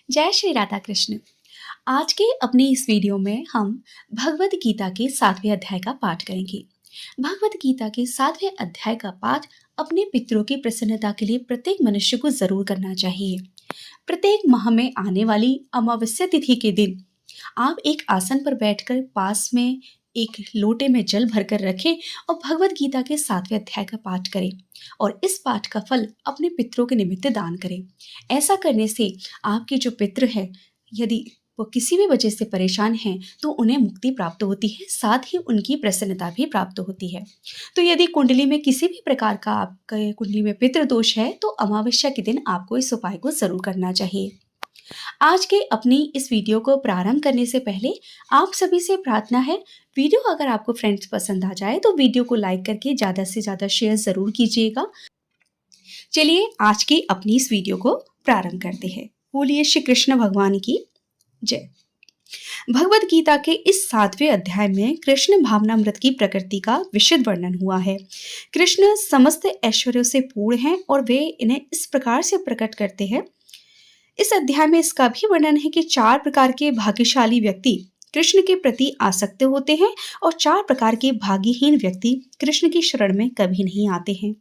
जय श्री राधा कृष्ण। आज के अपनी इस वीडियो में हम भगवत गीता के 7वें अध्याय का पाठ करेंगे। भगवत गीता के 7वें अध्याय का पाठ अपने पितरों की प्रसन्नता के लिए प्रत्येक मनुष्य को जरूर करना चाहिए। प्रत्येक माह में आने वाली अमावस्या तिथि के दिन आप एक आसन पर बैठकर पास में एक लोटे में जल भरकर रखें और भगवत गीता के 7वें अध्याय का पाठ करें और इस पाठ का फल अपने पितरों के निमित्त दान करें। ऐसा करने से आपके जो पितृ हैं, यदि वो किसी भी वजह से परेशान हैं तो उन्हें मुक्ति प्राप्त होती है, साथ ही उनकी प्रसन्नता भी प्राप्त होती है। तो यदि कुंडली में किसी भी प्रकार का आपके कुंडली में पितृ दोष है तो अमावस्या के दिन आपको इस उपाय को जरूर करना चाहिए। आज के अपनी इस वीडियो को प्रारंभ करने से पहले आप सभी से प्रार्थना है, वीडियो अगर आपको फ्रेंड्स पसंद आ जाए तो वीडियो को लाइक करके ज़्यादा से ज़्यादा शेयर ज़रूर कीजिएगा। चलिए आज की अपनी इस वीडियो को प्रारंभ करते हैं। बोलिए श्री कृष्ण भगवान की जय। भगवत गीता के इस 7वें अध्याय में कृष्ण भावनामृत की प्रकृति का विशद वर्णन हुआ है। कृष्ण समस्त ऐश्वर्यों से पूर्ण हैं और वे इन्हें इस प्रकार से प्रकट करते हैं। इस अध्याय में इसका भी वर्णन है कि 4 प्रकार के भाग्यशाली व्यक्ति कृष्ण के प्रति आसक्त होते हैं और 4 प्रकार के भाग्यहीन व्यक्ति कृष्ण की शरण में कभी नहीं आते हैं।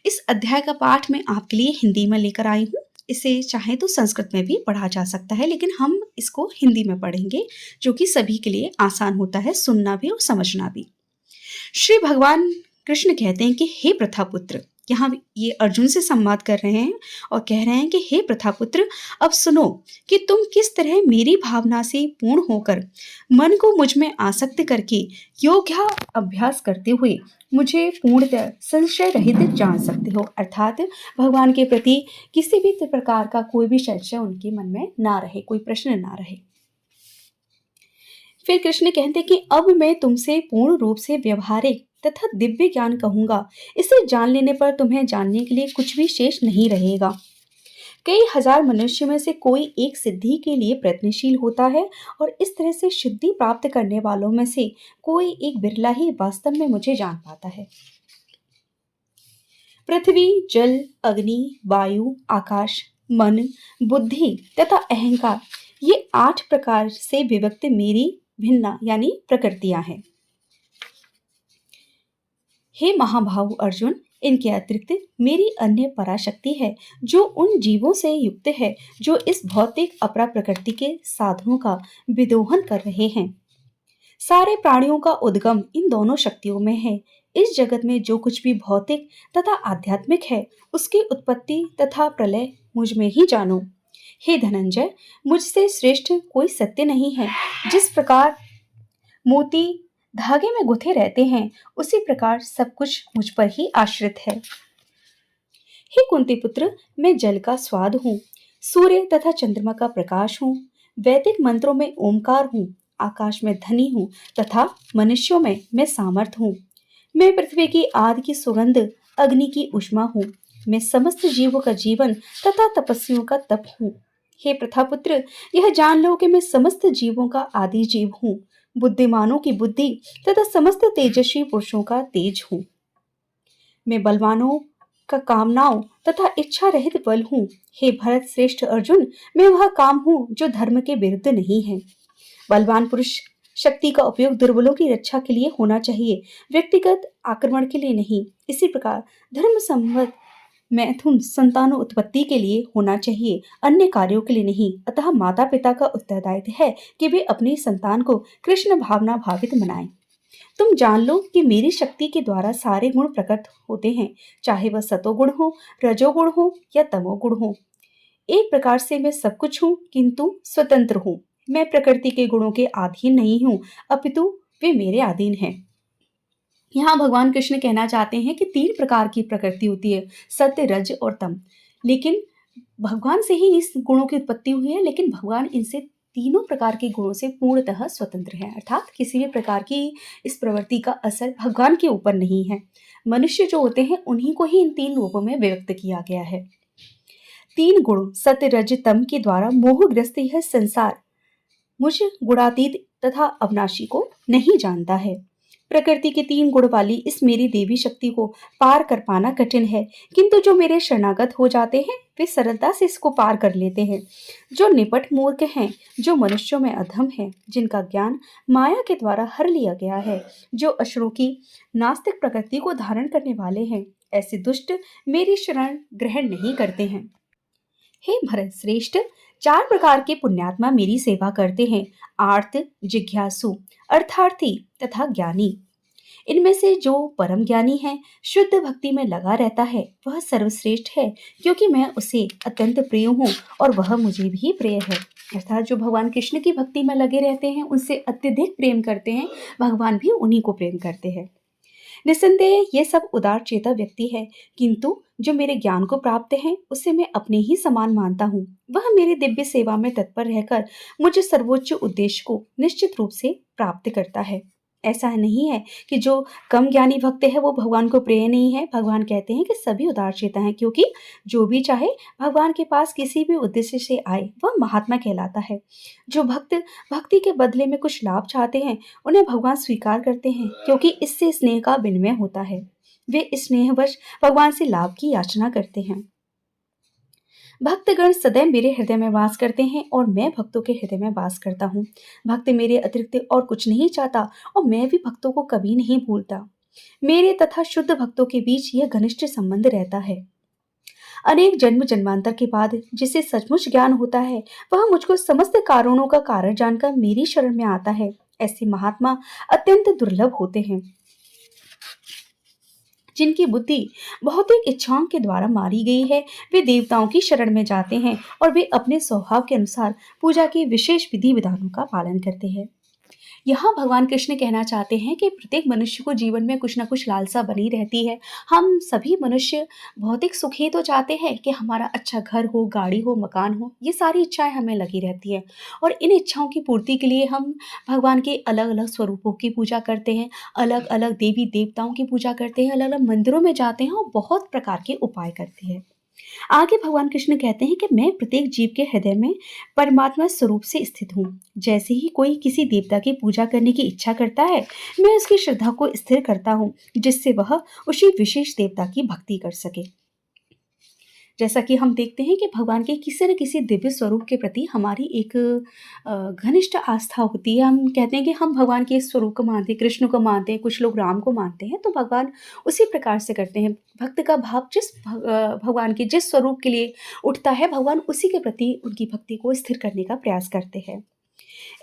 इस अध्याय का पाठ मैं आपके लिए हिंदी में लेकर आई हूँ। इसे चाहे तो संस्कृत में भी पढ़ा जा सकता है, लेकिन हम इसको हिंदी में पढ़ेंगे जो कि सभी के लिए आसान होता है, सुनना भी और समझना भी। श्री भगवान कृष्ण कहते हैं कि हे प्रथापुत्र, यहाँ ये अर्जुन से संवाद कर रहे हैं और कह रहे हैं कि हे प्रथापुत्र, अब सुनो कि तुम किस तरह मेरी भावना से पूर्ण होकर मन को मुझ में आसक्त करके योग्य अभ्यास करते हुए मुझे पूर्णतः संशय रहित जान सकते हो। अर्थात भगवान के प्रति किसी भी प्रकार का कोई भी संशय उनके मन में ना रहे, कोई प्रश्न ना रहे। फिर कृष्ण कहते कि अब मैं तुमसे पूर्ण रूप से व्यवहारिक तथा दिव्य ज्ञान कहूंगा। इसे जान लेने पर तुम्हें जानने के लिए कुछ भी शेष नहीं रहेगा। कई हजार मनुष्यों में से कोई एक सिद्धि के लिए प्रयत्नशील होता है और इस तरह से सिद्धि प्राप्त करने वालों में से कोई एक बिरला ही वास्तव में मुझे जान पाता है। पृथ्वी, जल, अग्नि, वायु, आकाश, मन, बुद्धि तथा अहंकार, ये 8 प्रकार से विभक्त मेरी भिन्ना यानी प्रकृतियां हैं। हे महाभाव अर्जुन, इनके अतिरिक्त मेरी अन्य पराशक्ति है जो उन जीवों से युक्त है जो इस भौतिक अपरा प्रकृति के साधनों का विदोहन कर रहे हैं। सारे प्राणियों का उद्गम इन दोनों शक्तियों में है। इस जगत में जो कुछ भी भौतिक तथा आध्यात्मिक है उसकी उत्पत्ति तथा प्रलय मुझ में ही जानो। हे धनंजय, मुझसे श्रेष्ठ कोई सत्य नहीं है। जिस प्रकार मोती धागे में गुथे रहते हैं उसी प्रकार सब कुछ मुझ पर ही आश्रित है। हे कुंती पुत्र, मैं जल का स्वाद हूँ, सूर्य तथा चंद्रमा का प्रकाश हूँ, वैदिक मंत्रों में ओमकार हूँ, आकाश में ध्वनि हूँ तथा मनुष्यों में मैं सामर्थ हूँ। मैं पृथ्वी की आदि की सुगंध, अग्नि की ऊष्मा हूँ। मैं समस्त जीवों का जीवन तथा तपस्वियों का तप हूँ। हे प्रथापुत्र, यह जान लो कि मैं समस्त जीवों का आदि जीव हूँ, बुद्धिमानों की बुद्धि तथा समस्त तेजस्वी पुरुषों का तेज हूँ। मैं बलवानों का कामनाओं तथा इच्छा रहित बल हूँ। हे भरत श्रेष्ठ अर्जुन, मैं वह काम हूँ जो धर्म के विरुद्ध नहीं है। बलवान पुरुष शक्ति का उपयोग दुर्बलों की रक्षा के लिए होना चाहिए, व्यक्तिगत आक्रमण के लिए नहीं। इसी प्रकार धर्म सम्मत मैथुन संतानों उत्पत्ति के लिए होना चाहिए, अन्य कार्यों के लिए नहीं। अतः माता पिता का उत्तरदायित्व है कि वे अपनी संतान को कृष्ण भावना भावित बनाएं। तुम जान लो कि मेरी शक्ति के द्वारा सारे गुण प्रकट होते हैं, चाहे वह सतोगुण हो, रजोगुण हो या तमोगुण हो। एक प्रकार से मैं सब कुछ हूँ किंतु स्वतंत्र हूँ। मैं प्रकृति के गुणों के अधीन नहीं हूँ, अपितु वे मेरे अधीन हैं। यहाँ भगवान कृष्ण कहना चाहते हैं कि 3 प्रकार की प्रकृति होती है, सत्य, रज और तम। लेकिन भगवान से ही इस गुणों की उत्पत्ति हुई है, लेकिन भगवान इनसे तीनों प्रकार के गुणों से पूर्णतः स्वतंत्र है। अर्थात किसी भी प्रकार की इस प्रवृत्ति का असर भगवान के ऊपर नहीं है। मनुष्य जो होते हैं उन्हीं को ही इन 3 रूपों में व्यक्त किया गया है। 3 गुण सत्य, रज, तम के द्वारा मोहग्रस्त यह संसार मुझ गुणातीत तथा अविनाशी को नहीं जानता है। प्रकृति के 3 गुण वाली इस मेरी देवी शक्ति को पार कर पाना कठिन है, किंतु जो मेरे शरणागत हो जाते हैं, वे सरलता से इसको पार कर लेते हैं। जो निपट मूर्ख हैं, जो मनुष्यों में अधम हैं, जिनका ज्ञान माया के द्वारा हर लिया गया है, जो अशरों की नास्तिक प्रकृति को धारण करने वाले हैं, ऐसे दुष्ट मेरी शरण ग्रहण नहीं करते हैं। हे भरत श्रेष्ठ, 4 प्रकार के पुण्यात्मा मेरी सेवा करते हैं: आर्त, जिज्ञासु, अर्थार्थी तथा ज्ञानी। इनमें से जो परम ज्ञानी है, शुद्ध भक्ति में लगा रहता है, वह सर्वश्रेष्ठ है, क्योंकि मैं उसे अत्यंत प्रिय हूँ और वह मुझे भी प्रिय है। अर्थात जो भगवान कृष्ण की भक्ति में लगे रहते हैं, उनसे अत्यधिक प्रेम करते हैं, भगवान भी उन्हीं को प्रेम करते हैं। निस्संदेह ये सब उदार चेता व्यक्ति है, किंतु जो मेरे ज्ञान को प्राप्त है, उसे मैं अपने ही समान मानता हूँ। वह मेरी दिव्य सेवा में तत्पर रहकर मुझे सर्वोच्च उद्देश्य को निश्चित रूप से प्राप्त करता है। ऐसा नहीं है कि जो कम ज्ञानी भक्त है वो भगवान को प्रिय नहीं है। भगवान कहते हैं कि सभी उदार चेता हैं, क्योंकि जो भी चाहे भगवान के पास किसी भी उद्देश्य से आए, वह महात्मा कहलाता है। जो भक्त भक्ति के बदले में कुछ लाभ चाहते हैं, उन्हें भगवान स्वीकार करते हैं, क्योंकि इससे स्नेह का विनिमय होता है। वे स्नेहवश भगवान से लाभ की याचना करते हैं। भक्तगण सदैव मेरे हृदय में वास करते हैं और मैं भक्तों के हृदय में वास करता हूँ। भक्त मेरे अतिरिक्त और कुछ नहीं चाहता और मैं भी भक्तों को कभी नहीं भूलता। मेरे तथा शुद्ध भक्तों के बीच यह घनिष्ठ संबंध रहता है। अनेक जन्म जन्मांतर के बाद जिसे सचमुच ज्ञान होता है, वह मुझको समस्त कारणों का कारण जानकर मेरी शरण में आता है। ऐसे महात्मा अत्यंत दुर्लभ होते हैं, जिनकी बुद्धि भौतिक इच्छाओं के द्वारा मारी गई है। वे देवताओं की शरण में जाते हैं और वे अपने स्वभाव के अनुसार पूजा के विशेष विधि विधानों का पालन करते हैं। यहाँ भगवान कृष्ण कहना चाहते हैं कि प्रत्येक मनुष्य को जीवन में कुछ ना कुछ लालसा बनी रहती है। हम सभी मनुष्य भौतिक सुख ही तो चाहते हैं कि हमारा अच्छा घर हो, गाड़ी हो, मकान हो। ये सारी इच्छाएं हमें लगी रहती हैं और इन इच्छाओं की पूर्ति के लिए हम भगवान के अलग अलग स्वरूपों की पूजा करते हैं, अलग अलग देवी देवताओं की पूजा करते हैं, अलग अलग मंदिरों में जाते हैं और बहुत प्रकार के उपाय करते हैं। आगे भगवान कृष्ण कहते हैं कि मैं प्रत्येक जीव के हृदय में परमात्मा स्वरूप से स्थित हूँ। जैसे ही कोई किसी देवता की पूजा करने की इच्छा करता है, मैं उसकी श्रद्धा को स्थिर करता हूँ, जिससे वह उसी विशेष देवता की भक्ति कर सके। जैसा कि हम देखते हैं कि भगवान के किसी न किसी दिव्य स्वरूप के प्रति हमारी एक घनिष्ठ आस्था होती है। हम कहते हैं कि हम भगवान के इस स्वरूप को मानते हैं, कृष्ण को मानते हैं, कुछ लोग राम को मानते हैं, तो भगवान उसी प्रकार से करते हैं। भक्त का भाव भगवान के जिस स्वरूप के लिए उठता है, भगवान उसी के प्रति उनकी भक्ति को स्थिर करने का प्रयास करते हैं।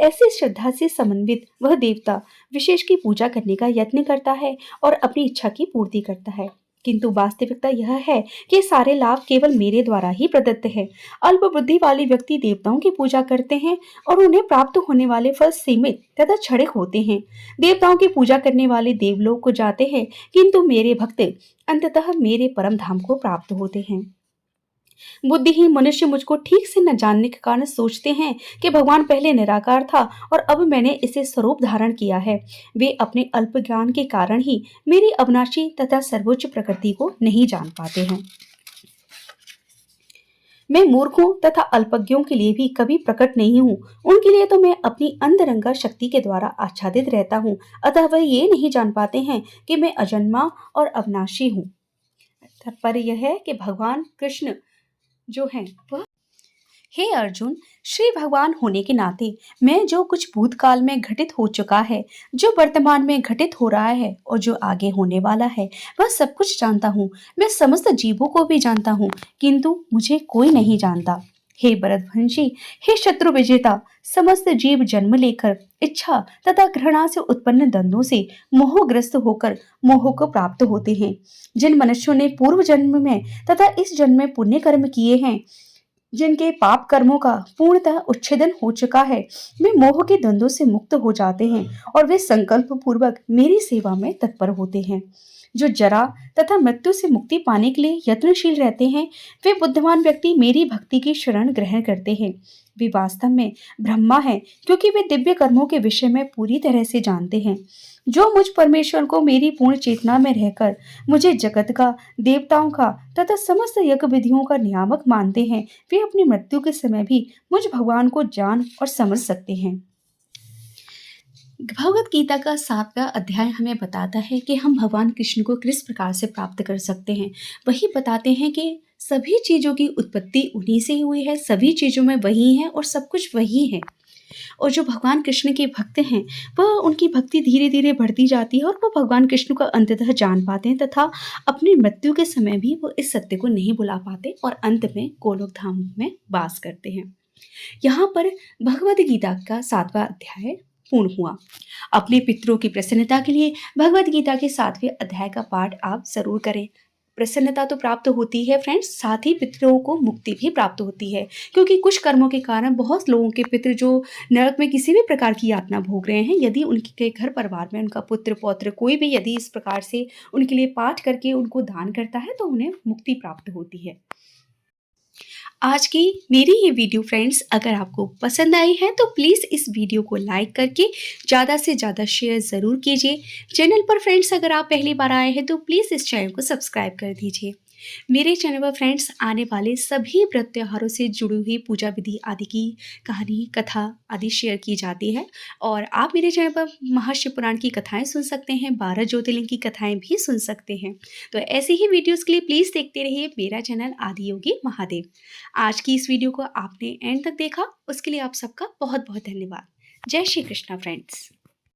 ऐसी श्रद्धा से समन्वित वह देवता विशेष की पूजा करने का यत्न करता है और अपनी इच्छा की पूर्ति करता है, किंतु वास्तविकता यह है कि सारे लाभ केवल मेरे द्वारा ही प्रदत्त है। अल्प बुद्धि वाले व्यक्ति देवताओं की पूजा करते हैं और उन्हें प्राप्त होने वाले फल सीमित तथा क्षणिक होते हैं। देवताओं की पूजा करने वाले देवलोक को जाते हैं, किंतु मेरे भक्त अंततः मेरे परम धाम को प्राप्त होते हैं। बुद्धिहीन मनुष्य मुझको ठीक से न जानने के कारण सोचते हैं कि भगवान पहले निराकार था और अब मैंने इसे स्वरूप धारण किया है। वे अपने अल्प ज्ञान के कारण ही मेरी अविनाशी तथा सर्वोच्च प्रकृति को नहीं जान पाते हैं। मैं मूर्खों तथा अल्पज्ञों के लिए भी कभी प्रकट नहीं हूँ। उनके लिए तो मैं अपनी अंतरंगा शक्ति के द्वारा आच्छादित रहता हूँ, अतः वह ये नहीं जान पाते हैं कि मैं अजन्मा और अविनाशी हूँ। तात्पर्य यह है कि भगवान कृष्ण जो है वह, हे अर्जुन, श्री भगवान होने के नाते मैं जो कुछ भूतकाल में घटित हो चुका है, जो वर्तमान में घटित हो रहा है और जो आगे होने वाला है, वह सब कुछ जानता हूँ। मैं समस्त जीवों को भी जानता हूँ, किंतु मुझे कोई नहीं जानता। हे भरतवंशी, हे शत्रु विजेता, समस्त जीव जन्म लेकर इच्छा तथा घृणा से उत्पन्न द्वंद्वों से मोहग्रस्त होकर मोह को प्राप्त होते हैं। जिन मनुष्यों ने पूर्व जन्म में तथा इस जन्म में पुण्य कर्म किए हैं, जिनके पाप कर्मों का पूर्णतः उच्छेदन हो चुका है, वे मोह के द्वंद्वों से मुक्त हो जाते हैं और वे संकल्प पूर्वक मेरी सेवा में तत्पर होते हैं। जो जरा तथा मृत्यु से मुक्ति पाने के लिए यत्नशील रहते हैं, वे बुद्धिमान व्यक्ति मेरी भक्ति की शरण ग्रहण करते हैं। वे वास्तव में ब्रह्मा हैं, क्योंकि वे दिव्य कर्मों के विषय में पूरी तरह से जानते हैं। जो मुझ परमेश्वर को मेरी पूर्ण चेतना में रहकर मुझे जगत का, देवताओं का तथा समस्त यज्ञ विधियों का नियामक मानते हैं, वे अपनी मृत्यु के समय भी मुझ भगवान को जान और समझ सकते हैं। भगवत गीता का 7वां अध्याय हमें बताता है कि हम भगवान कृष्ण को किस प्रकार से प्राप्त कर सकते हैं। वही बताते हैं कि सभी चीज़ों की उत्पत्ति उन्हीं से ही हुई है, सभी चीज़ों में वही है और सब कुछ वही है। और जो भगवान कृष्ण के भक्त हैं, वह उनकी भक्ति धीरे-धीरे बढ़ती जाती है और वो भगवान कृष्ण को अंततः जान पाते हैं तथा अपनी मृत्यु के समय भी वो इस सत्य को नहीं भुला पाते और अंत में गोलोक धाम में वास करते हैं। यहाँ पर भगवद गीता का 7वां अध्याय पूर्ण हुआ। अपने पितरों की प्रसन्नता के लिए भगवद गीता के 7वें अध्याय का पाठ आप ज़रूर करें। प्रसन्नता तो प्राप्त होती है फ्रेंड्स, साथ ही पितरों को मुक्ति भी प्राप्त होती है, क्योंकि कुछ कर्मों के कारण बहुत लोगों के पितृ जो नरक में किसी भी प्रकार की यातना भोग रहे हैं, यदि उनके घर परिवार में उनका पुत्र पौत्र कोई भी यदि इस प्रकार से उनके लिए पाठ करके उनको दान करता है तो उन्हें मुक्ति प्राप्त होती है। आज की मेरी ये वीडियो फ्रेंड्स अगर आपको पसंद आई है तो प्लीज़ इस वीडियो को लाइक करके ज़्यादा से ज़्यादा शेयर ज़रूर कीजिए। चैनल पर फ्रेंड्स अगर आप पहली बार आए हैं तो प्लीज़ इस चैनल को सब्सक्राइब कर दीजिए। मेरे चैनल पर फ्रेंड्स आने वाले सभी व्रत त्योहारों से जुड़ी हुई पूजा विधि आदि की कहानी कथा आदि शेयर की जाती है और आप मेरे चैनल पर महाशिव पुराण की कथाएं सुन सकते हैं, 12 ज्योतिर्लिंग की कथाएं भी सुन सकते हैं। तो ऐसी ही वीडियोज़ के लिए प्लीज़ देखते रहिए मेरा चैनल आदियोगी महादेव। आज की इस वीडियो को आपने एंड तक देखा उसके लिए आप सबका बहुत बहुत धन्यवाद। जय श्री कृष्णा फ्रेंड्स।